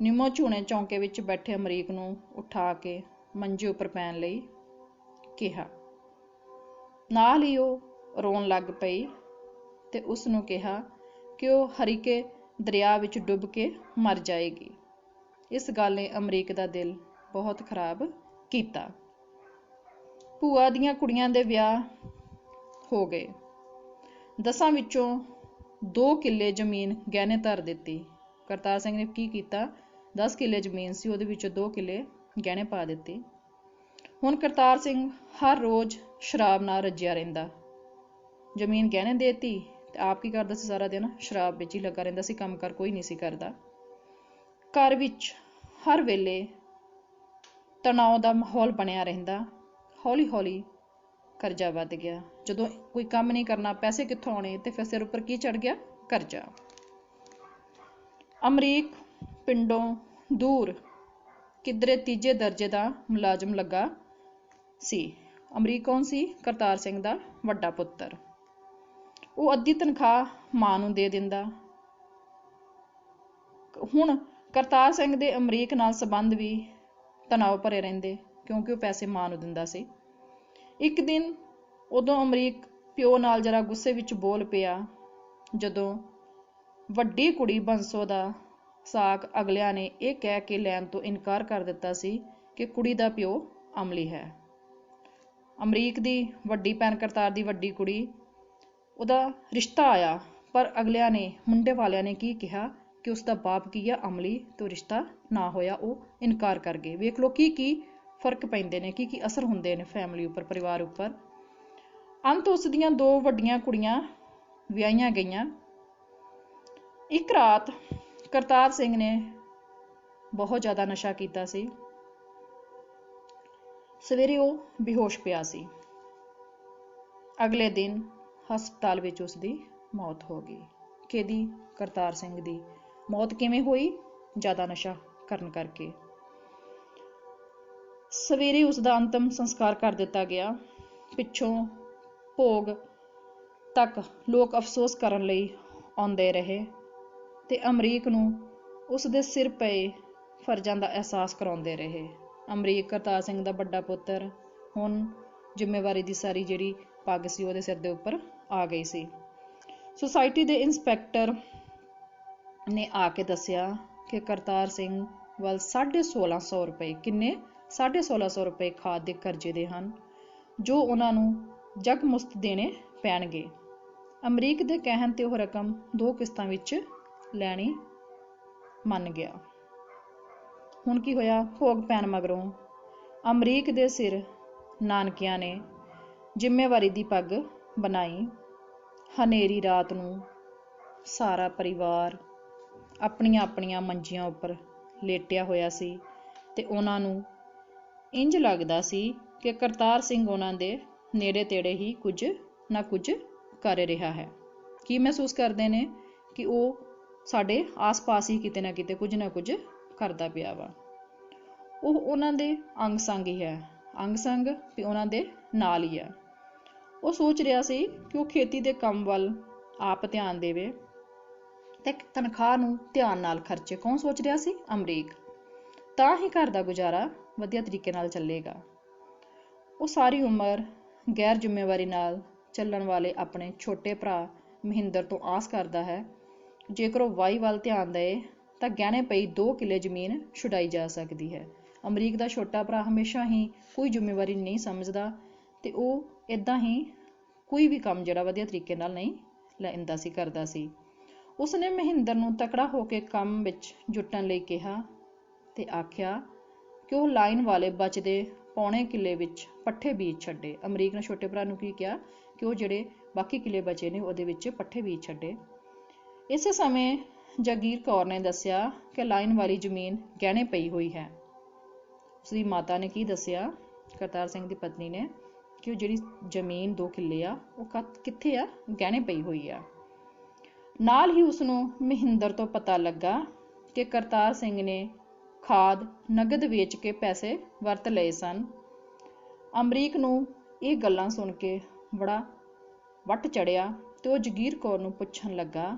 ਨਿੰਮੋ ਝੂਣੇ ਚੌਂਕੇ ਵਿੱਚ ਬੈਠੇ ਅਮਰੀਕ ਨੂੰ ਉਠਾ ਕੇ ਮੰਜੇ ਉੱਪਰ ਪੈਣ ਲਈ ਕਿਹਾ। ਨਾਲ ਹੀ ਉਹ ਰੋਣ ਲੱਗ ਪਈ ਤੇ ਉਸਨੂੰ ਕਿਹਾ ਕਿ ਉਹ ਹਰੀਕੇ ਦਰਿਆ ਵਿੱਚ ਡੁੱਬ ਕੇ ਮਰ ਜਾਏਗੀ। ਇਸ ਗੱਲ ਨੇ ਅਮਰੀਕ ਦਾ ਦਿਲ ਬਹੁਤ ਖਰਾਬ ਕੀਤਾ। ਭੂਆ ਦੀਆਂ ਕੁੜੀਆਂ ਦੇ ਵਿਆਹ ਹੋ ਗਏ। 10 ਵਿੱਚੋਂ 2 ਕਿੱਲੇ ਜ਼ਮੀਨ ਗਹਿਣੇ ਧਰ ਦਿੱਤੀ। ਕਰਤਾਰ ਸਿੰਘ ਨੇ ਕੀ ਕੀਤਾ? 10 ਕਿੱਲੇ ਜ਼ਮੀਨ ਸੀ, ਉਹਦੇ ਵਿੱਚੋਂ 2 ਕਿੱਲੇ ਗਹਿਣੇ ਪਾ ਦਿੱਤੇ। ਹੁਣ ਕਰਤਾਰ ਸਿੰਘ ਹਰ ਰੋਜ਼ ਸ਼ਰਾਬ ਨਾਲ ਰੱਜਿਆ ਰਹਿੰਦਾ। ਜ਼ਮੀਨ ਗਹਿਣੇ ਦੇਤੀ ਤੇ ਆਪ ਕੀ ਕਰਦਾ ਸੀ ਸਾਰਾ ਦਿਨ? ਸ਼ਰਾਬ ਵਿੱਚ ਹੀ ਲੱਗਾ ਰਹਿੰਦਾ ਸੀ, ਕੰਮ ਕਰ ਕੋਈ ਨਹੀਂ ਸੀ ਕਰਦਾ। ਘਰ ਵਿੱਚ ਹਰ ਵੇਲੇ ਤਣਾਅ ਦਾ ਮਾਹੌਲ ਬਣਿਆ ਰਹਿੰਦਾ। ਹੌਲੀ ਹੌਲੀ ਕਰਜ਼ਾ ਵੱਧ ਗਿਆ। ਜਦੋਂ ਕੋਈ ਕੰਮ ਨਹੀਂ ਕਰਨਾ, ਪੈਸੇ ਕਿੱਥੋਂ ਆਉਣੇ? ਤੇ ਫਿਰ ਸਿਰ ਉੱਪਰ ਕੀ ਚੜ ਗਿਆ? ਕਰਜ਼ਾ। ਅਮਰੀਕ ਪਿੰਡੋਂ ਦੂਰ ਕਿਧਰੇ ਤੀਜੇ ਦਰਜੇ ਦਾ ਮੁਲਾਜ਼ਮ ਲੱਗਾ ਸੀ। ਅਮਰੀਕ ਕੌਣ ਸੀ? ਕਰਤਾਰ ਸਿੰਘ ਦਾ ਵੱਡਾ ਪੁੱਤਰ। ਉਹ ਅੱਧੀ ਤਨਖਾਹ ਮਾਂ ਨੂੰ ਦੇ ਦਿੰਦਾ। ਹੁਣ ਕਰਤਾਰ ਸਿੰਘ ਦੇ ਅਮਰੀਕ ਨਾਲ ਸੰਬੰਧ ਵੀ ਤਣਾਅ ਭਰੇ ਰਹਿੰਦੇ, ਕਿਉਂਕਿ ਉਹ ਪੈਸੇ ਮਾਂ ਨੂੰ ਦਿੰਦਾ ਸੀ। ਇੱਕ ਦਿਨ ਉਦੋਂ ਅਮਰੀਕ ਪਿਓ ਨਾਲ ਜਰਾ ਗੁੱਸੇ ਵਿੱਚ ਬੋਲ ਪਿਆ, ਜਦੋਂ ਵੱਡੀ ਕੁੜੀ ਬੰਸੋ ਦਾ ਸਾਕ ਅਗਲਿਆਂ ਨੇ ਇਹ ਕਹਿ ਕੇ ਲੈਣ ਤੋਂ ਇਨਕਾਰ ਕਰ ਦਿੱਤਾ ਸੀ ਕਿ ਕੁੜੀ ਦਾ ਪਿਓ ਅਮਲੀ ਹੈ। ਅਮਰੀਕ ਦੀ ਵੱਡੀ ਭੈਣ ਕਰਤਾਰ ਦੀ ਵੱਡੀ ਕੁੜੀ, ਉਹਦਾ ਰਿਸ਼ਤਾ ਆਇਆ, ਪਰ ਅਗਲਿਆਂ ਨੇ, ਮੁੰਡੇ ਵਾਲਿਆਂ ਨੇ ਕੀ ਕਿਹਾ ਕਿ ਉਸਦਾ ਬਾਪ ਕੀ ਆ? ਅਮਲੀ। ਤੋਂ ਰਿਸ਼ਤਾ ਨਾ ਹੋਇਆ, ਉਹ ਇਨਕਾਰ ਕਰ ਗਏ। ਵੇਖ ਲਓ ਕੀ ਫਰਕ ਪੈਂਦੇ ਨੇ, ਕੀ ਅਸਰ ਹੁੰਦੇ ਨੇ ਫੈਮਿਲੀ ਉੱਪਰ, ਪਰਿਵਾਰ ਉੱਪਰ। ਅੰਤ ਉਸ ਦੀਆਂ 2 ਵੱਡੀਆਂ ਕੁੜੀਆਂ ਵਿਆਹੀਆਂ ਗਈਆਂ। ਇੱਕ ਰਾਤ ਕਰਤਾਰ ਸਿੰਘ ਨੇ ਬਹੁਤ ਜ਼ਿਆਦਾ ਨਸ਼ਾ ਕੀਤਾ ਸੀ। ਸਵੇਰੇ ਉਹ ਬੇਹੋਸ਼ ਪਿਆ ਸੀ। ਅਗਲੇ ਦਿਨ ਹਸਪਤਾਲ ਵਿੱਚ ਉਸਦੀ ਮੌਤ ਹੋ ਗਈ। ਕਿਹਦੀ? ਕਰਤਾਰ ਸਿੰਘ ਦੀ। ਮੌਤ ਕਿਵੇਂ ਹੋਈ? ਜ਼ਿਆਦਾ ਨਸ਼ਾ ਕਰਨ ਕਰਕੇ। ਸਵੇਰੇ ਉਸਦਾ ਅੰਤਮ ਸੰਸਕਾਰ ਕਰ ਦਿੱਤਾ ਗਿਆ। ਪਿੱਛੋਂ ਭੋਗ ਤੱਕ ਲੋਕ ਅਫਸੋਸ ਕਰਨ ਲਈ ਆਉਂਦੇ ਰਹੇ ਤੇ ਅਮਰੀਕ ਨੂੰ ਉਸਦੇ ਸਿਰ ਪਏ ਫਰਜ਼ਾਂ ਦਾ ਅਹਿਸਾਸ ਕਰਾਉਂਦੇ ਰਹੇ। ਅਮਰੀਕ ਕਰਤਾਰ ਸਿੰਘ ਦਾ ਵੱਡਾ ਪੁੱਤਰ, ਹੁਣ ਜ਼ਿੰਮੇਵਾਰੀ ਦੀ ਸਾਰੀ ਜਿਹੜੀ ਪੱਗ ਸੀ ਉਹਦੇ ਸਿਰ ਦੇ ਉੱਪਰ ਆ ਗਈ ਸੀ। ਸੁਸਾਇਟੀ ਦੇ ਇੰਸਪੈਕਟਰ ਨੇ ਆ ਕੇ ਦੱਸਿਆ ਕਿ ਕਰਤਾਰ ਸਿੰਘ ਵੱਲ 1650 ਰੁਪਏ, ਕਿੰਨੇ? 1650 ਰੁਪਏ ਖਾਦ ਦੇ ਕਰਜ਼ੇ ਦੇ ਹਨ, ਜੋ ਉਹਨਾਂ ਨੂੰ ਜਗਮੁਸਤ ਦੇਣੇ ਪੈਣਗੇ। ਅਮਰੀਕ ਦੇ ਕਹਿਣ ਤੇ ਉਹ ਰਕਮ 2 ਕਿਸ਼ਤਾਂ ਵਿੱਚ ਲੈਣੀ ਮੰਨ ਗਿਆ। ਹੁਣ ਕੀ ਹੋਇਆ? ਭੋਗ ਪੈਣ ਮਗਰੋਂ ਅਮਰੀਕ ਦੇ ਸਿਰ ਨਾਨਕਿਆਂ ਨੇ ਜ਼ਿੰਮੇਵਾਰੀ ਦੀ ਪੱਗ ਬਣਾਈ। ਹਨੇਰੀ ਰਾਤ ਨੂੰ ਸਾਰਾ ਪਰਿਵਾਰ ਆਪਣੀਆਂ ਆਪਣੀਆਂ ਮੰਜੀਆਂ ਉੱਪਰ ਲੇਟਿਆ ਹੋਇਆ ਸੀ ਤੇ ਉਹਨਾਂ ਨੂੰ ਇੰਜ ਲੱਗਦਾ ਸੀ ਕਿ ਕਰਤਾਰ ਸਿੰਘ ਉਹਨਾਂ ਦੇ ਨੇੜੇ ਤੇੜੇ ਹੀ ਕੁਝ ਨਾ ਕੁਝ ਕਰ ਰਿਹਾ ਹੈ। ਕੀ ਮਹਿਸੂਸ ਕਰਦੇ ਨੇ? ਕਿ ਉਹ ਸਾਡੇ ਆਸ-ਪਾਸ ਹੀ ਕਿਤੇ ਨਾ ਕਿਤੇ ਕੁਝ ਨਾ ਕੁਝ ਕਰਦਾ ਪਿਆ ਵਾ। ਉਹ ਉਹਨਾਂ ਦੇ ਅੰਗ ਸੰਗ ਹੀ ਹੈ, ਅੰਗ ਸੰਗ ਵੀ ਉਹਨਾਂ ਦੇ ਨਾਲ ਹੀ ਹੈ। ਉਹ ਸੋਚ ਰਿਹਾ ਸੀ ਕਿ ਉਹ ਖੇਤੀ ਦੇ ਕੰਮ ਵੱਲ ਆਪ ਧਿਆਨ ਦੇਵੇ ਤੇ ਤਨਖਾਹ ਨੂੰ ਧਿਆਨ ਨਾਲ ਖਰਚੇ। ਕੌਣ ਸੋਚ ਰਿਹਾ ਸੀ? ਅਮਰੀਕ। ਤਾਂ ਹੀ ਘਰ ਦਾ ਗੁਜ਼ਾਰਾ ਵਧੀਆ ਤਰੀਕੇ ਨਾਲ ਚੱਲੇਗਾ। ਉਹ ਸਾਰੀ ਉਮਰ ਗੈਰ ਜ਼ਿੰਮੇਵਾਰੀ ਨਾਲ ਚੱਲਣ ਵਾਲੇ ਆਪਣੇ ਛੋਟੇ ਭਰਾ ਮਹਿੰਦਰ ਤੋਂ ਆਸ ਕਰਦਾ ਹੈ, ਜੇਕਰ ਉਹ ਵਾਈ ਵੱਲ ਧਿਆਨ ਦੇਏ ਤਾਂ ਗਹਿਣੇ ਪਈ 2 ਕਿੱਲੇ ਜ਼ਮੀਨ ਛੁਡਾਈ ਜਾ ਸਕਦੀ ਹੈ। ਅਮਰੀਕ ਦਾ ਛੋਟਾ ਭਰਾ ਹਮੇਸ਼ਾ ਹੀ ਕੋਈ ਜ਼ਿੰਮੇਵਾਰੀ ਨਹੀਂ ਸਮਝਦਾ ਤੇ ਉਹ ਇੱਦਾਂ ਹੀ ਕੋਈ ਵੀ ਕੰਮ ਜਿਹੜਾ ਵਧੀਆ ਤਰੀਕੇ ਨਾਲ ਨਹੀਂ ਲੈਂਦਾ ਸੀ, ਕਰਦਾ ਸੀ। ਉਸਨੇ ਮਹਿੰਦਰ ਨੂੰ ਤਕੜਾ ਹੋ ਕੇ ਕੰਮ ਵਿੱਚ ਜੁਟਣ ਲਈ ਕਿਹਾ ਤੇ ਆਖਿਆ ਕਿ ਉਹ ਲਾਈਨ ਵਾਲੇ ਬਚਦੇ ਪੌਣੇ ਕਿੱਲੇ ਵਿੱਚ ਪੱਠੇ ਬੀਜ ਛੱਡੇ। ਅਮਰੀਕ ਨੇ ਛੋਟੇ ਭਰਾ ਨੂੰ ਕੀ ਕਿਹਾ ਕਿ ਉਹ ਜਿਹੜੇ ਬਾਕੀ ਕਿੱਲੇ ਬਚੇ ਨੇ ਉਹਦੇ ਵਿੱਚ ਪੱਠੇ ਬੀਜ ਛੱਡੇ। ਇਸੇ ਸਮੇਂ ਜਾਗੀਰ ਕੌਰ ਨੇ ਦੱਸਿਆ ਕਿ ਲਾਈਨ ਵਾਲੀ ਜ਼ਮੀਨ ਗਹਿਣੇ ਪਈ ਹੋਈ ਹੈ। ਉਸਦੀ ਮਾਤਾ ਨੇ ਕੀ ਦੱਸਿਆ, ਕਰਤਾਰ ਸਿੰਘ ਦੀ ਪਤਨੀ ਨੇ, ਕਿ ਉਹ ਜਿਹੜੀ ਜ਼ਮੀਨ 2 ਕਿੱਲੇ ਆ ਉਹ ਕਿੱਥੇ ਆ? ਗਹਿਣੇ ਪਈ ਹੋਈ ਆ। ਨਾਲ ਹੀ ਉਸਨੂੰ ਮਹਿੰਦਰ ਤੋਂ ਪਤਾ ਲੱਗਾ ਕਿ ਕਰਤਾਰ ਸਿੰਘ ਨੇ ਖਾਦ ਨਗਦ ਵੇਚ ਕੇ ਪੈਸੇ ਵਰਤ ਲਏ ਸਨ। ਅਮਰੀਕ ਨੂੰ ਇਹ ਗੱਲਾਂ ਸੁਣ ਕੇ ਬੜਾ ਵੱਟ ਚੜਿਆ ਤੇ ਉਹ ਜਾਗੀਰ ਕੌਰ ਨੂੰ ਪੁੱਛਣ ਲੱਗਾ,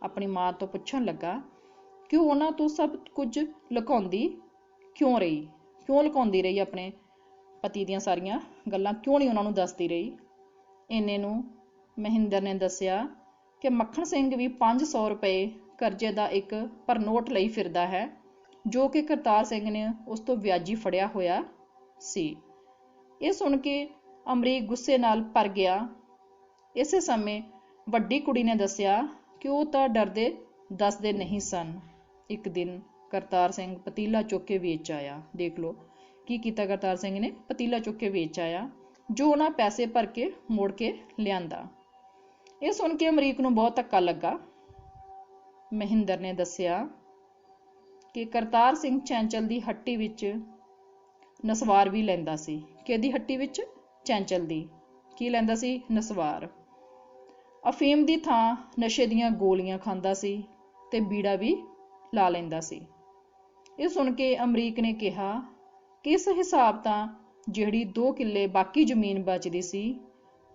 ਆਪਣੀ ਮਾਂ ਤੋਂ ਪੁੱਛਣ ਲੱਗਾ ਕਿ ਉਹ ਉਹਨਾਂ ਤੋਂ ਸਭ ਕੁਝ ਲੁਕਾਉਂਦੀ ਕਿਉਂ ਰਹੀ, ਕਿਉਂ ਲੁਕਾਉਂਦੀ ਰਹੀ ਆਪਣੇ ਪਤੀ ਦੀਆਂ ਸਾਰੀਆਂ ਗੱਲਾਂ, ਕਿਉਂ ਨਹੀਂ ਉਹਨਾਂ ਨੂੰ ਦੱਸਦੀ ਰਹੀ। ਇੰਨੇ ਨੂੰ ਮਹਿੰਦਰ ਨੇ ਦੱਸਿਆ ਕਿ ਮੱਖਣ ਸਿੰਘ ਵੀ 500 ਰੁਪਏ ਕਰਜ਼ੇ ਦਾ ਇੱਕ ਪਰਨੋਟ ਲਈ ਫਿਰਦਾ ਹੈ, ਜੋ ਕਿ ਕਰਤਾਰ ਸਿੰਘ ਨੇ ਉਸ ਤੋਂ ਵਿਆਜੀ ਫੜਿਆ ਹੋਇਆ ਸੀ। ਇਹ ਸੁਣ ਕੇ ਅਮਰੀਕ ਗੁੱਸੇ ਨਾਲ ਭਰ ਗਿਆ। ਇਸੇ ਸਮੇਂ ਵੱਡੀ ਕੁੜੀ ਨੇ ਦੱਸਿਆ ਕਿ ਉਹ ਤਾਂ ਡਰਦੇ ਦੱਸਦੇ ਨਹੀਂ ਸਨ। ਇੱਕ ਦਿਨ ਕਰਤਾਰ ਸਿੰਘ ਪਤੀਲਾ ਚੁੱਕ ਕੇ ਵੇਚ ਆਇਆ। ਦੇਖ ਲਓ ਕੀ ਕੀਤਾ ਕਰਤਾਰ ਸਿੰਘ ਨੇ, ਪਤੀਲਾ ਚੁੱਕ ਕੇ ਵੇਚ ਆਇਆ, ਜੋ ਉਹਨਾਂ ਪੈਸੇ ਭਰ ਕੇ ਮੋੜ ਕੇ ਲਿਆਂਦਾ। ਇਹ ਸੁਣ ਕੇ ਅਮਰੀਕ ਨੂੰ ਬਹੁਤ ਧੱਕਾ ਲੱਗਾ। ਮਹਿੰਦਰ ਨੇ ਦੱਸਿਆ ਕਿ ਕਰਤਾਰ ਸਿੰਘ ਚੈਂਚਲ ਦੀ ਹੱਟੀ ਵਿੱਚ ਨਸਵਾਰ ਵੀ ਲੈਂਦਾ ਸੀ। ਕਿਹਦੀ ਹੱਟੀ ਵਿੱਚ? ਚੈਂਚਲ ਦੀ। ਕੀ ਲੈਂਦਾ ਸੀ? ਨਸਵਾਰ। ਅਫੀਮ ਦੀ ਥਾਂ ਨਸ਼ੇ ਦੀਆਂ ਗੋਲੀਆਂ ਖਾਂਦਾ ਸੀ ਤੇ ਬੀੜਾ ਵੀ ਲਾ ਲੈਂਦਾ ਸੀ। ਇਹ ਸੁਣ ਕੇ ਅਮਰੀਕ ਨੇ ਕਿਹਾ ਕਿ ਇਸ ਹਿਸਾਬ ਤਾਂ ਜਿਹੜੀ 2 ਕਿੱਲੇ ਬਾਕੀ ਜ਼ਮੀਨ ਬਚਦੀ ਸੀ,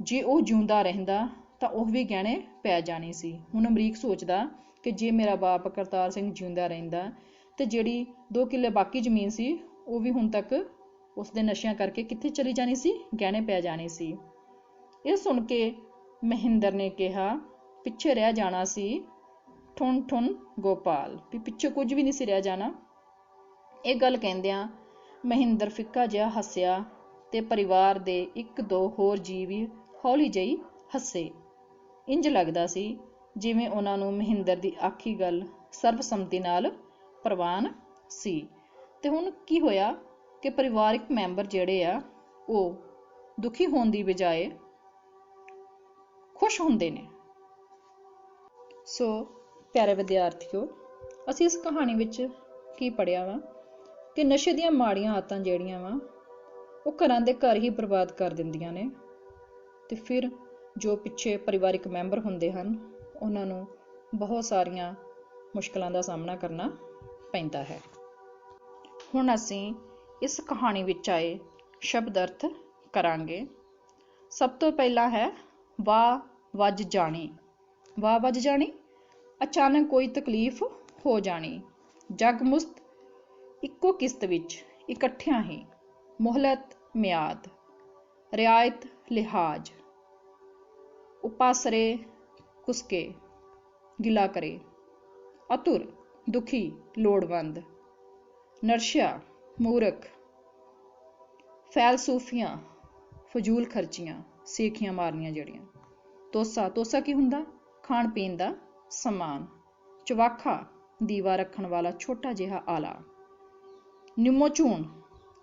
ਜੇ ਉਹ ਜਿਉਂਦਾ ਰਹਿੰਦਾ ਤਾਂ ਉਹ ਵੀ ਗਹਿਣੇ ਪੈ ਜਾਣੀ ਸੀ। ਹੁਣ ਅਮਰੀਕ ਸੋਚਦਾ ਕਿ ਜੇ ਮੇਰਾ ਬਾਪ ਕਰਤਾਰ ਸਿੰਘ ਜਿਉਂਦਾ ਰਹਿੰਦਾ ਤੇ ਜਿਹੜੀ 2 ਕਿੱਲੇ ਬਾਕੀ ਜ਼ਮੀਨ ਸੀ ਉਹ ਵੀ ਹੁਣ ਤੱਕ ਉਸਦੇ ਨਸ਼ਿਆਂ ਕਰਕੇ ਕਿੱਥੇ ਚਲੀ ਜਾਣੀ ਸੀ? ਗਹਿਣੇ ਪੈ ਜਾਣੀ ਸੀ। ਇਹ ਸੁਣ ਕੇ ਮਹਿੰਦਰ ਨੇ ਕਿਹਾ, ਪਿੱਛੇ ਰਹਿ ਜਾਣਾ ਸੀ ਠੁਣ ਠੁਣ ਗੋਪਾਲ, ਵੀ ਪਿੱਛੇ ਕੁਝ ਵੀ ਨਹੀਂ ਸੀ ਰਹਿ ਜਾਣਾ। ਇਹ ਗੱਲ ਕਹਿੰਦਿਆਂ ਮਹਿੰਦਰ ਫਿੱਕਾ ਜਿਹਾ ਹੱਸਿਆ ਤੇ ਪਰਿਵਾਰ ਦੇ 1-2 ਹੋਰ ਜੀਅ ਵੀ ਹੌਲੀ ਜਿਹੀ ਹੱਸੇ। ਇੰਜ ਲੱਗਦਾ ਸੀ ਜਿਵੇਂ ਉਹਨਾਂ ਨੂੰ ਮਹਿੰਦਰ ਦੀ ਆਖੀ ਗੱਲ ਸਰਬਸੰਮਤੀ ਨਾਲ ਪ੍ਰਵਾਨ ਸੀ। ਤੇ ਹੁਣ ਕੀ ਹੋਇਆ ਕਿ ਪਰਿਵਾਰਿਕ ਮੈਂਬਰ ਜਿਹੜੇ ਆ ਉਹ ਦੁਖੀ ਹੋਣ ਦੀ ਬਜਾਏ ਖੁਸ਼ ਹੁੰਦੇ ਨੇ। ਸੋ ਪਿਆਰੇ ਵਿਦਿਆਰਥੀਓ, ਅਸੀਂ ਇਸ ਕਹਾਣੀ ਵਿੱਚ ਕੀ ਪੜ੍ਹਿਆ ਵਾ ਕਿ ਨਸ਼ੇ ਦੀਆਂ ਮਾੜੀਆਂ ਆਦਤਾਂ ਜਿਹੜੀਆਂ ਵਾ ਉਹ ਘਰਾਂ ਦੇ ਘਰ ਹੀ ਬਰਬਾਦ ਕਰ ਦਿੰਦੀਆਂ ਨੇ ਤੇ ਫਿਰ ਜੋ ਪਿੱਛੇ ਪਰਿਵਾਰਿਕ ਮੈਂਬਰ ਹੁੰਦੇ ਹਨ ਉਹਨਾਂ ਨੂੰ ਬਹੁਤ ਸਾਰੀਆਂ ਮੁਸ਼ਕਲਾਂ ਦਾ ਸਾਹਮਣਾ ਕਰਨਾ ਪੈਂਦਾ ਹੈ। ਹੁਣ ਅਸੀਂ ਇਸ ਕਹਾਣੀ ਵਿੱਚ ਆਏ ਸ਼ਬਦ ਅਰਥ ਕਰਾਂਗੇ। ਸਭ ਤੋਂ ਪਹਿਲਾਂ ਹੈ ਵਾਹ ਵੱਜ ਜਾਣੀ। ਵਾਹ ਵੱਜ ਜਾਣੀ, ਅਚਾਨਕ ਕੋਈ ਤਕਲੀਫ ਹੋ ਜਾਣੀ। ਜਗਮੁਸਤ, ਇੱਕੋ ਕਿਸ਼ਤ ਵਿੱਚ, ਇਕੱਠਿਆਂ ਹੀ। ਮੁਹਲਤ, ਮਿਆਦ। ਰਿਆਇਤ, ਲਿਹਾਜ਼। ਉਪਾਸਰੇ, ਕੁਸਕੇ, ਗਿਲਾ ਕਰੇ। ਅਤੁਰ, ਦੁਖੀ, ਲੋੜਵੰਦ। ਨਰਸ਼ਾ, ਮੂਰਖ। ਫੈਲਸੂਫੀਆਂ, ਫਜ਼ੂਲ ਖਰਚੀਆਂ, ਸੇਖੀਆਂ ਮਾਰਨੀਆਂ ਜਿਹੜੀਆਂ। ਤੋਸਾ, ਤੋਸਾ ਕੀ ਹੁੰਦਾ? ਖਾਣ ਪੀਣ ਦਾ ਸਮਾਨ। ਚਵਾਖਾ, ਦੀਵਾ ਰੱਖਣ ਵਾਲਾ ਛੋਟਾ ਜਿਹਾ ਆਲਾ। ਨਿਮੋਝੂਣ,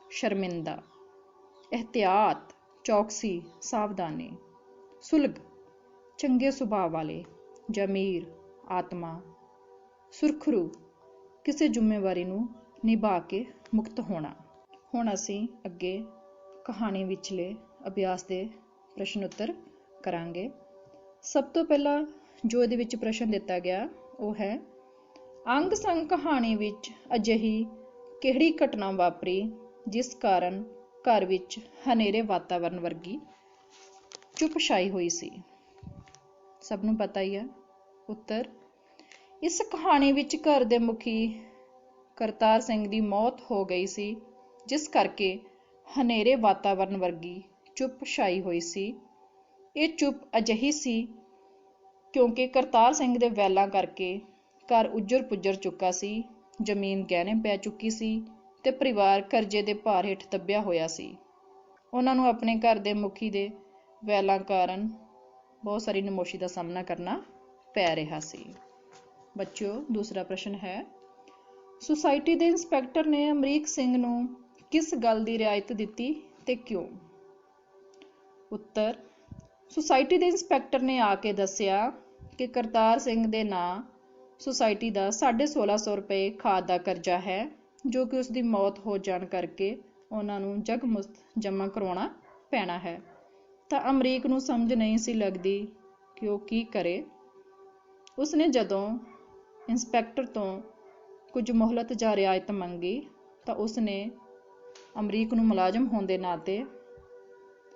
ਸ਼ਰਮਿੰਦਾ। ਇਹਤਿਆਤ, ਚੌਕਸੀ, ਸਾਵਧਾਨੀ। ਸੁਲਗ, ਚੰਗੇ ਸੁਭਾਅ ਵਾਲੇ। ਜ਼ਮੀਰ, ਆਤਮਾ। ਸੁਰਖਰੂ, ਕਿਸੇ ਜ਼ਿੰਮੇਵਾਰੀ ਨੂੰ ਨਿਭਾ ਕੇ ਮੁਕਤ ਹੋਣਾ। ਹੁਣ ਅਸੀਂ ਅੱਗੇ ਕਹਾਣੀ ਵਿਚਲੇ ਅਭਿਆਸ ਦੇ ਪ੍ਰਸ਼ਨ ਉੱਤਰ ਕਰਾਂਗੇ। ਸਭ ਤੋਂ ਪਹਿਲਾਂ ਜੋ ਇਹਦੇ ਵਿੱਚ ਪ੍ਰਸ਼ਨ ਦਿੱਤਾ ਗਿਆ ਉਹ ਹੈ, ਅੰਗ ਸੰਗ ਕਹਾਣੀ ਵਿੱਚ ਅਜਿਹੀ ਕਿਹੜੀ ਘਟਨਾ ਵਾਪਰੀ ਜਿਸ ਕਾਰਨ ਘਰ ਵਿੱਚ ਹਨੇਰੇ ਵਾਤਾਵਰਨ ਵਰਗੀ ਚੁੱਪ ਛਾਈ ਹੋਈ ਸੀ? ਸਭ ਨੂੰ ਪਤਾ ਹੀ ਹੈ ਉੱਤਰ। ਇਸ ਕਹਾਣੀ ਵਿੱਚ ਘਰ ਦੇ ਮੁਖੀ ਕਰਤਾਰ ਸਿੰਘ ਦੀ ਮੌਤ ਹੋ ਗਈ ਸੀ, ਜਿਸ ਕਰਕੇ ਹਨੇਰੇ ਵਾਤਾਵਰਨ ਵਰਗੀ ਚੁੱਪ ਛਾਈ ਹੋਈ ਸੀ। ਇਹ ਚੁੱਪ ਅਜਿਹੀ ਸੀ ਕਿਉਂਕਿ ਕਰਤਾਰ ਸਿੰਘ ਦੇ ਵੈਲਾਂ ਕਰਕੇ ਘਰ ਉੱਜੜ ਪੁੱਜੜ ਚੁੱਕਾ ਸੀ, ਜ਼ਮੀਨ ਗਹਿਣੇ ਪੈ ਚੁੱਕੀ ਸੀ ਤੇ ਪਰਿਵਾਰ ਕਰਜ਼ੇ ਦੇ ਭਾਰ ਹੇਠ ਦੱਬਿਆ ਹੋਇਆ ਸੀ। ਉਹਨਾਂ ਨੂੰ ਆਪਣੇ ਘਰ ਦੇ ਮੁਖੀ ਦੇ ਵੈਲਾਂ ਕਾਰਨ ਬਹੁਤ ਸਾਰੀ ਨਮੋਸ਼ੀ ਦਾ ਸਾਹਮਣਾ ਕਰਨਾ ਪੈ ਰਿਹਾ ਸੀ। ਬੱਚਿਓ, ਦੂਸਰਾ ਪ੍ਰਸ਼ਨ ਹੈ, ਸੁਸਾਇਟੀ ਦੇ ਇੰਸਪੈਕਟਰ ਨੇ ਅਮਰੀਕ ਸਿੰਘ ਨੂੰ ਕਿਸ ਗੱਲ ਦੀ ਰਿਆਇਤ ਦਿੱਤੀ ਤੇ ਕਿਉਂ? ਉੱਤਰ। ਸੁਸਾਇਟੀ ਦੇ ਇੰਸਪੈਕਟਰ ਨੇ ਆ ਕੇ ਦੱਸਿਆ ਕਿ ਕਰਤਾਰ ਸਿੰਘ ਦੇ ਨਾਂ ਸੁਸਾਇਟੀ ਦਾ 1650 ਰੁਪਏ ਖਾਦ ਦਾ ਕਰਜ਼ਾ ਹੈ, ਜੋ ਕਿ ਉਸਦੀ ਮੌਤ ਹੋ ਜਾਣ ਕਰਕੇ ਉਹਨਾਂ ਨੂੰ ਜਗਮੁਸਤ ਜਮ੍ਹਾਂ ਕਰਵਾਉਣਾ ਪੈਣਾ ਹੈ। ਤਾਂ ਅਮਰੀਕ ਨੂੰ ਸਮਝ ਨਹੀਂ ਸੀ ਲੱਗਦੀ ਕਿ ਉਹ ਕੀ ਕਰੇ। ਉਸਨੇ ਜਦੋਂ ਇੰਸਪੈਕਟਰ ਤੋਂ ਕੁਝ ਮੁਹਲਤ ਜਾਂ ਰਿਆਇਤ ਮੰਗੀ ਤਾਂ ਉਸਨੇ ਅਮਰੀਕ ਨੂੰ ਮੁਲਾਜ਼ਮ ਹੋਣ ਦੇ ਨਾਤੇ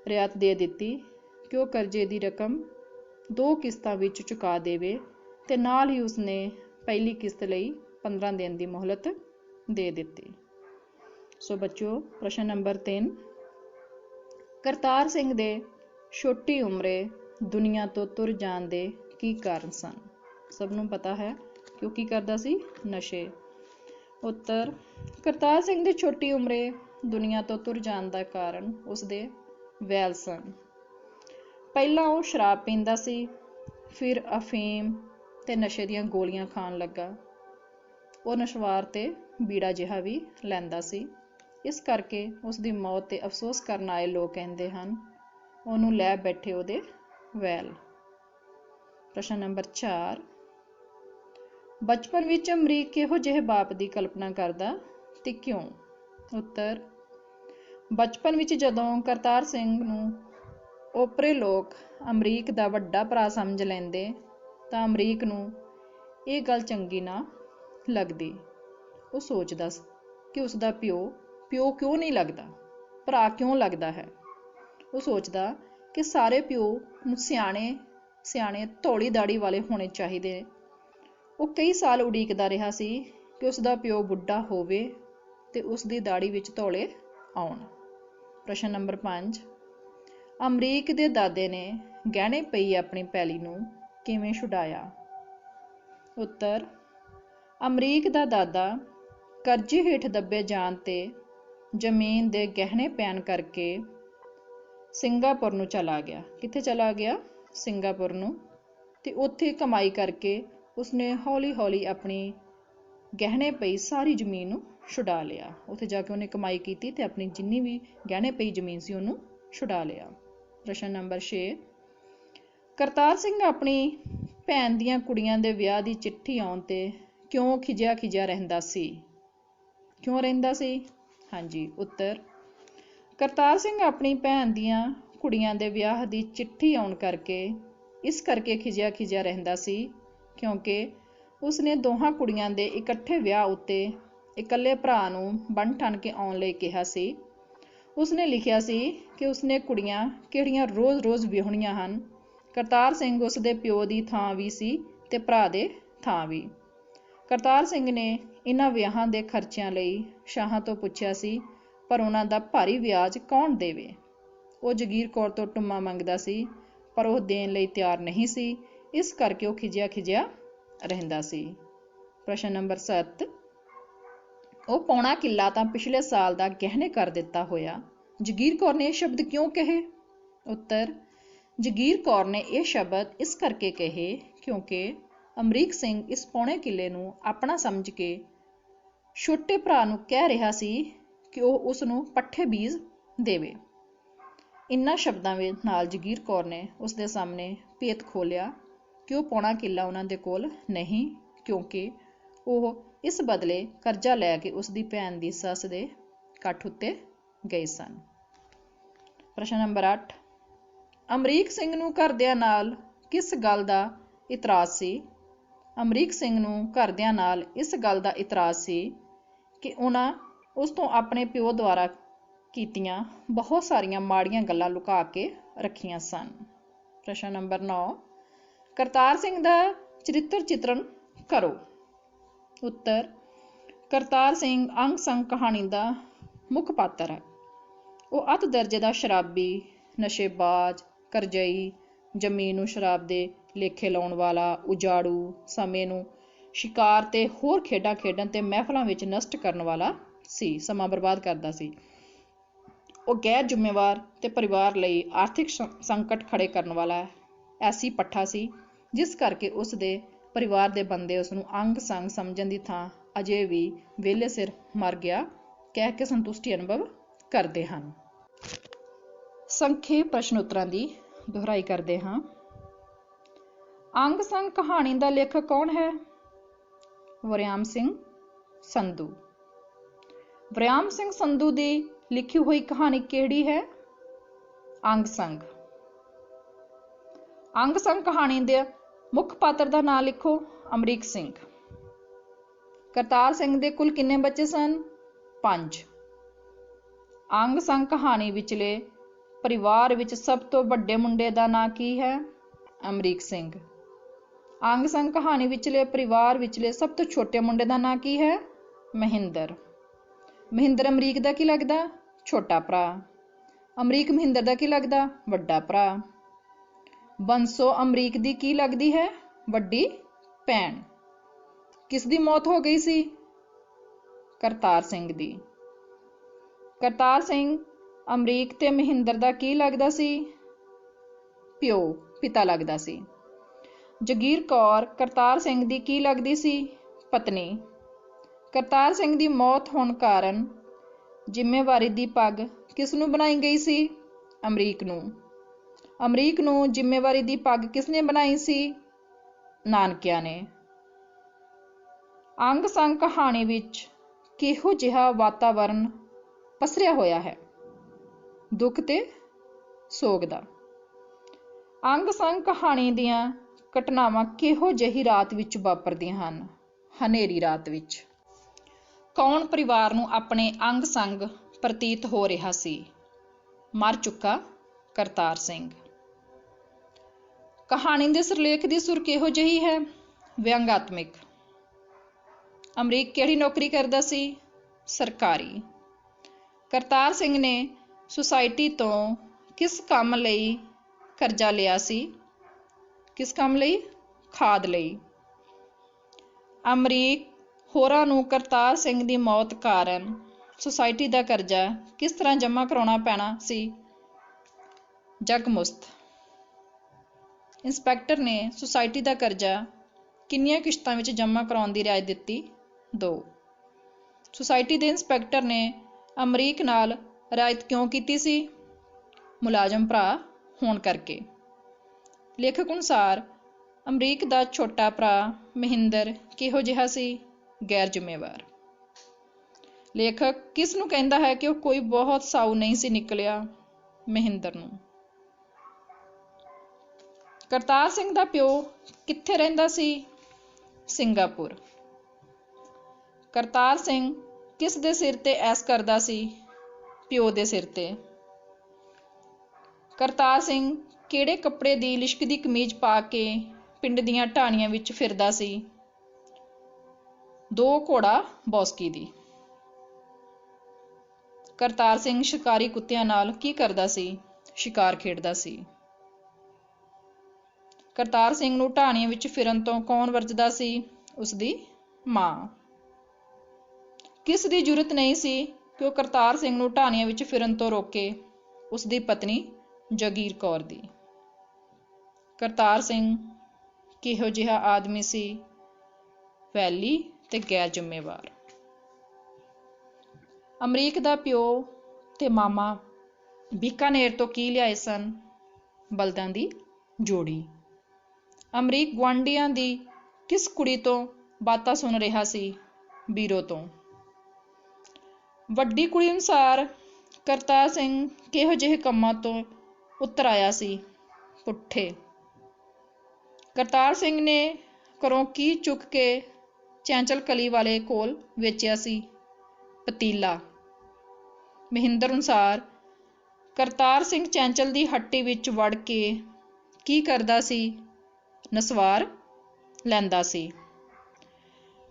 ਰਿਆਇਤ ਦੇ ਦਿੱਤੀ ਕਿ ਉਹ ਕਰਜ਼ੇ ਦੀ ਰਕਮ 2 ਕਿਸ਼ਤਾਂ ਵਿੱਚ ਚੁਕਾ ਦੇਵੇ ਤੇ ਨਾਲ ਹੀ ਉਸਨੇ ਪਹਿਲੀ ਕਿਸ਼ਤ ਲਈ 15 ਦਿਨ ਦੀ ਮੁਹਲਤ ਦੇ ਦਿੱਤੀ। ਸੋ ਬੱਚਿਓ, ਪ੍ਰਸ਼ਨ ਨੰਬਰ 3, ਕਰਤਾਰ ਸਿੰਘ ਦੇ ਛੋਟੀ ਉਮਰੇ ਦੁਨੀਆ ਤੋਂ ਤੁਰ ਜਾਣ ਦੇ ਕੀ ਕਾਰਨ ਸਨ? ਸਭ ਨੂੰ ਪਤਾ ਹੈ ਕਿ ਉਹ ਕੀ ਕਰਦਾ ਸੀ? ਨਸ਼ੇ। ਉੱਤਰ। ਕਰਤਾਰ ਸਿੰਘ ਦੀ ਛੋਟੀ ਉਮਰੇ ਦੁਨੀਆ ਤੋਂ ਤੁਰ ਜਾਣ ਦਾ ਕਾਰਨ ਉਸਦੇ ਵੈਲ ਸਨ। ਪਹਿਲਾਂ ਉਹ ਸ਼ਰਾਬ ਪੀਂਦਾ ਸੀ, ਫਿਰ ਅਫੀਮ ਤੇ ਨਸ਼ੇ ਦੀਆਂ ਗੋਲੀਆਂ ਖਾਣ ਲੱਗਾ। ਉਹ ਨਸ਼ਵਾਰ ਤੇ ਬੀੜਾ ਜਿਹਾ ਵੀ ਲੈਂਦਾ ਸੀ। ਇਸ ਕਰਕੇ ਉਸਦੀ ਮੌਤ ਤੇ ਅਫਸੋਸ ਕਰਨ ਆਏ ਲੋਕ ਕਹਿੰਦੇ ਹਨ, ਉਹਨੂੰ ਲੈ ਬੈਠੇ ਉਹਦੇ ਵੈਲ। प्रश्न नंबर 4, बचपन विच अमरीक किहो जिहे बाप की कल्पना करदा ते क्यों? उत्तर, बचपन विच जदों करतार सिंह नूं ओपरे लोग अमरीक दा वड्डा भरा समझ लैंदे तां अमरीक नूं ਇਹ ਗੱਲ ਚੰਗੀ ना लगदी। ਉਹ सोचदा कि उसका प्यो क्यों नहीं लगता, भरा क्यों लगता है। ਉਹ सोचदा कि सारे प्यो नूं सियाणे धौली दाड़ी वाले होने चाहिए। ਉਹ कई साल उड़ीकदा रहा सी कि उसका प्यो बुढ़ा होवे ते उसदी दाड़ी विच धौले आउण। प्रश्न नंबर 5, अमरीक दे दादे ने गहने पई अपनी पैली नूं किवें छुड़ाया? उत्तर, अमरीक दा दादा करजे हेठ दबे जाण ते जमीन दे गहने पैण करके सिंगापुर नूं चला गया। कित्थे चला गया? सिंगापुर नूं। ते उत्थे कमाई करके उसने हौली हौली अपनी गहने पई सारी जमीन नूं छुड़ा लिया। उत्थे जाके उन्हें कमाई कीती ते अपनी जिन्नी भी गहने पई जमीन सी उहनूं छुड़ा लिया। प्रश्न नंबर 6, करतार सिंह अपनी भैन दियां कुड़ियां दे विआह दी चिट्ठी आउण ते क्यों खिजिया रहिंदा सी? क्यों रहिंदा सी? हाँ जी, उत्तर, करतार सिंह अपनी भैन दियां कुड़ियां दे विआह दी चिट्ठी आउण करके इस करके खिजिया रहिंदा सी क्योंकि उसने दोहां कुड़ियां दे इकट्ठे विआह उत्ते इकल्ले भरा नूं बन ठन के आउण लई कहा सी। उसने लिखिया सी कि उसने कुड़ियां किहड़ियां रोज़ विआहणीਆਂ ਹਨ। करतार सिंह उसदे प्यो दी थां भी सी ते भरा दे थां भी। करतार सिंह ने इन्हां विआहां दे खर्चिਆਂ ਲਈ ਸ਼ਾਹਾਂ ਤੋਂ ਪੁੱਛਿਆ ਸੀ, पर उन्हां दा भारी ਵਿਆਜ कौन देवे? ਉਹ ਜਗੀਰ ਕੌਰ ਤੋਂ ਟੁੰਮਾ ਮੰਗਦਾ ਸੀ, पर ਉਹ ਦੇਣ ਲਈ ਤਿਆਰ नहीं ਸੀ, इस करके ਉਹ खिजिया ਰਹਿੰਦਾ ਸੀ। प्रश्न नंबर 7, ਉਹ पौना किला ਤਾਂ पिछले साल ਦਾ गहने कर ਦਿੱਤਾ ਹੋਇਆ, जगीर कौर ने ਇਹ शब्द क्यों कहे? उत्तर, जगीर कौर ने यह शब्द इस करके कहे क्योंकि अमरीक सिंह इस पौने किले नूं अपना समझ के छोटे भरा नूं कह रहा सी कि वह उसनूं पट्ठे बीज देवे। इन्हां शब्दां नाल जगीर कौर ने उसदे सामने भेत खोलिया कि वह पौना किला उन्हां दे कोल नहीं, क्योंकि वह इस बदले करजा लैके उसदी भैन दी सस दे कठ उत्ते गए सन। प्रश्न नंबर 8, अमरीक सिंह नूं घरदिਆਂ नाल किस गल दा इतराज़ सी? अमरीक सिंह नूं घरदिਆਂ नाल इस गल दा इतराज़ सी कि उन्हां उस तों अपने प्यो द्वारा कीतियां बहुत सारियां माड़ियां गल्लां लुका के रखियां सन। प्रश्न नंबर 9, करतार सिंह दा चरित्र चित्रण करो। उत्तर, करतार सिंह अंग संग कहानी दा मुख पात्र है। वह अत दर्जे दा शराबी, नशेबाज, करजई, जमीन नूं शराब दे लेखे लाउण वाला, उजाड़ू, समय नूं शिकार ते होर खेडां खेडण ते महफिलां विच नष्ट करन वाला सी, समां बर्बाद करदा सी। ਉਹ गैर जिम्मेवार ते परिवार ਲਈ आर्थिक संकट खड़े करन वाला ऐसी पट्ठा सी, जिस करके उस दे परिवार दे बंदे उसनूं अंग संग समझण दी थां अजे भी वेले सिर मर गया कह के संतुष्टि अनुभव करदे हन। संखेप प्रश्न उत्तरां दी दोहराई करदे हां। अंग संग कहानी दा लेखक कौन है? वरियाम सिंह संधू। वरियाम सिंह संधू दी लिखी हुई कहानी केड़ी है? अंग संग। अंग संग कहानी दे मुख पात्र दा नाम लिखो। अमरीक सिंह। करतार सिंह दे कुल किन्ने बच्चे सन? 5। अंग संग कहानी विचले परिवार विच सब तो वड्डे मुंडे दा नां की है? अमरीक सिंह। अंग संग कहानी विचले परिवार विचले सब तो छोटे मुंडे दा नां की है? महिंदर। महिंदर अमरीक दा की लगदा? छोटा भरा। अमरीक महिंदर दा की लगदा? वड्डा भरा। बंसो अमरीक दी की लगदी है? वड्डी भैन। किस दी मौत हो गई सी? करतार सिंह दी। करतार सिंह अमरीक ते महिंदर दा की लगदा सी? प्यो, पिता लगदा सी। जगीर कौर करतार सिंह दी की लगदी सी? पत्नी। करतार सिंह दी मौत होण कारण जिम्मेवारी दी पग किस नूं बनाई गई सी? अमरीक नूं। अमरीक नूं जिम्मेवारी दी पग किसने बनाई सी? ਨਾਨਕਿਆਂ ਨੇ। ਅੰਗ ਸੰਗ ਕਹਾਣੀ ਵਿੱਚ ਕਿਹੋ ਜਿਹਾ ਵਾਤਾਵਰਨ ਪਸਰਿਆ ਹੋਇਆ ਹੈ, ਦੁੱਖ ਤੇ ਸੋਗ ਦਾ। ਅੰਗ ਸੰਗ ਕਹਾਣੀ ਦੀਆਂ ਘਟਨਾਵਾਂ ਕਿਹੋ ਜਿਹੀ ਰਾਤ ਵਿੱਚ ਵਾਪਰਦੀਆਂ ਹਨ, ਹਨੇਰੀ ਰਾਤ ਵਿੱਚ। ਕੌਣ ਪਰਿਵਾਰ ਨੂੰ ਆਪਣੇ ਅੰਗ ਸੰਗ ਪ੍ਰਤੀਤ ਹੋ ਰਿਹਾ ਸੀ? ਮਰ ਚੁੱਕਾ ਕਰਤਾਰ ਸਿੰਘ। ਕਹਾਣੀ ਦੇ ਸਿਰਲੇਖ ਦੀ ਸੁਰ ਕਿਹੋ ਜਿਹੀ ਹੈ? ਵਿਅੰਗਾਤਮਿਕ। ਅਮਰੀਕ ਕਿਹੜੀ ਨੌਕਰੀ ਕਰਦਾ ਸੀ? ਸਰਕਾਰੀ। ਕਰਤਾਰ ਸਿੰਘ ਨੇ ਸੁਸਾਇਟੀ ਤੋਂ ਕਿਸ ਕੰਮ ਲਈ ਕਰਜ਼ਾ ਲਿਆ ਸੀ? ਕਿਸ ਕੰਮ ਲਈ? ਖਾਦ ਲਈ। ਅਮਰੀਕ ਹੋਰਾਂ ਨੂੰ ਕਰਤਾਰ ਸਿੰਘ ਦੀ ਮੌਤ ਕਾਰਨ ਸੁਸਾਇਟੀ ਦਾ ਕਰਜ਼ਾ ਕਿਸ ਤਰ੍ਹਾਂ ਜਮ੍ਹਾਂ ਕਰਾਉਣਾ ਪੈਣਾ ਸੀ? ਜਗਮੁਸਤ। ਇੰਸਪੈਕਟਰ ਨੇ ਸੁਸਾਇਟੀ ਦਾ ਕਰਜ਼ਾ ਕਿੰਨੀਆਂ ਕਿਸ਼ਤਾਂ ਵਿੱਚ ਜਮ੍ਹਾਂ ਕਰਾਉਣ ਦੀ ਰਿਆਇਤ ਦਿੱਤੀ? 2। ਸੁਸਾਇਟੀ ਦੇ ਇੰਸਪੈਕਟਰ ਨੇ ਅਮਰੀਕ ਨਾਲ ਰਿਆਇਤ ਕਿਉਂ ਕੀਤੀ ਸੀ? ਮੁਲਾਜ਼ਮ ਭਰਾ ਹੋਣ ਕਰਕੇ। ਲੇਖਕ ਅਨੁਸਾਰ ਅਮਰੀਕ ਦਾ ਛੋਟਾ ਭਰਾ ਮਹਿੰਦਰ ਕਿਹੋ ਜਿਹਾ ਸੀ? ਗੈਰ ਜ਼ਿੰਮੇਵਾਰ। ਲੇਖਕ ਕਿਸ ਨੂੰ ਕਹਿੰਦਾ ਹੈ ਕਿ ਉਹ ਕੋਈ ਬਹੁਤ ਸਾਊ ਨਹੀਂ ਸੀ ਨਿਕਲਿਆ? ਮਹਿੰਦਰ ਨੂੰ। ਕਰਤਾਰ ਸਿੰਘ ਦਾ ਪਿਓ ਕਿੱਥੇ ਰਹਿੰਦਾ ਸੀ? ਸਿੰਗਾਪੁਰ। ਕਰਤਾਰ ਸਿੰਘ ਕਿਸ ਦੇ ਸਿਰ ਤੇ ਐਸ਼ ਕਰਦਾ ਸੀ? ਪਿਓ ਦੇ ਸਿਰ ਤੇ। ਕਰਤਾਰ ਸਿੰਘ ਕਿਹੜੇ ਕੱਪੜੇ ਦੀ ਲਿਸ਼ਕਦੀ ਕਮੀਜ਼ ਪਾ ਕੇ ਪਿੰਡ ਦੀਆਂ ਢਾਣੀਆਂ ਵਿੱਚ ਫਿਰਦਾ ਸੀ? 2 ਘੋੜਾ ਬੌਸਕੀ ਦੀ। ਕਰਤਾਰ ਸਿੰਘ ਸ਼ਿਕਾਰੀ ਕੁੱਤਿਆਂ ਨਾਲ ਕੀ ਕਰਦਾ ਸੀ? ਸ਼ਿਕਾਰ ਖੇਡਦਾ ਸੀ। ਕਰਤਾਰ ਸਿੰਘ ਨੂੰ ਢਾਣੀਆਂ ਵਿੱਚ ਫਿਰਨ ਤੋਂ ਕੌਣ ਵਰਜਦਾ ਸੀ? ਉਸਦੀ ਮਾਂ। ਕਿਸ ਦੀ ਜ਼ਰੂਰਤ ਨਹੀਂ ਸੀ ਕਿ ਉਹ ਕਰਤਾਰ ਸਿੰਘ ਨੂੰ ਢਾਣੀਆਂ ਵਿੱਚ ਫਿਰਨ ਤੋਂ ਰੋਕੇ? ਉਸਦੀ ਪਤਨੀ ਜਗੀਰ ਕੌਰ ਦੀ। ਕਰਤਾਰ ਸਿੰਘ ਕਿਹੋ ਜਿਹਾ ਆਦਮੀ ਸੀ? ਵੈਲੀ ਤੇ ਗੈਰ ਜ਼ਿੰਮੇਵਾਰ। ਅਮਰੀਕ ਦਾ ਪਿਓ ਤੇ ਮਾਮਾ ਬੀਕਾਨੇਰ ਤੋਂ ਕੀ ਲਿਆਏ ਸਨ? ਬਲਦਾਂ ਦੀ ਜੋੜੀ। ਅਮਰੀਕ ਗੁਆਂਢੀਆਂ ਦੀ ਕਿਸ ਕੁੜੀ ਤੋਂ ਬਾਤਾਂ ਸੁਣ ਰਿਹਾ ਸੀ? ਬੀਰੋ ਤੋਂ। ਵੱਡੀ ਕੁੜੀ ਅਨੁਸਾਰ ਕਰਤਾਰ ਸਿੰਘ ਕਿਹੋ ਜਿਹੇ ਕੰਮਾਂ ਤੋਂ ਉਤਰ ਆਇਆ ਸੀ? ਪੁੱਠੇ। ਕਰਤਾਰ ਸਿੰਘ ਨੇ ਘਰੋਂ ਕੀ ਚੁੱਕ ਕੇ ਚੈਂਚਲ ਕਲੀ ਵਾਲੇ ਕੋਲ ਵੇਚਿਆ ਸੀ? ਪਤੀਲਾ। ਮਹਿੰਦਰ ਅਨੁਸਾਰ ਕਰਤਾਰ ਸਿੰਘ ਚੈਂਚਲ ਦੀ ਹੱਟੀ ਵਿੱਚ ਵੜ ਕੇ ਕੀ ਕਰਦਾ ਸੀ? ਨਸਵਾਰ ਲੈਂਦਾ ਸੀ।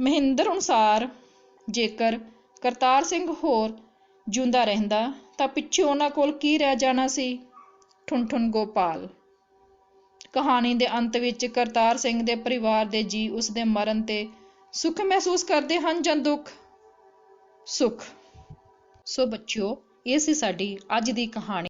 ਮਹਿੰਦਰ ਅਨੁਸਾਰ ਜੇਕਰ ਕਰਤਾਰ ਸਿੰਘ ਹੋਰ ਜਿਉਂਦਾ ਰਹਿੰਦਾ ਤਾਂ ਪਿੱਛੇ ਉਹਨਾਂ ਕੋਲ ਕੀ ਰਹਿ ਜਾਣਾ ਸੀ? ਠੁਨਠੁਨ ਗੋਪਾਲ। ਕਹਾਣੀ ਦੇ ਅੰਤ ਵਿੱਚ ਕਰਤਾਰ ਸਿੰਘ ਦੇ ਪਰਿਵਾਰ ਦੇ ਜੀਅ ਉਸਦੇ ਮਰਨ ਤੇ ਸੁੱਖ ਮਹਿਸੂਸ ਕਰਦੇ ਹਨ ਜਾਂ ਦੁੱਖ? ਸੁੱਖ। ਸੋ ਬੱਚਿਓ, ਇਹ ਸੀ ਸਾਡੀ ਅੱਜ ਦੀ ਕਹਾਣੀ।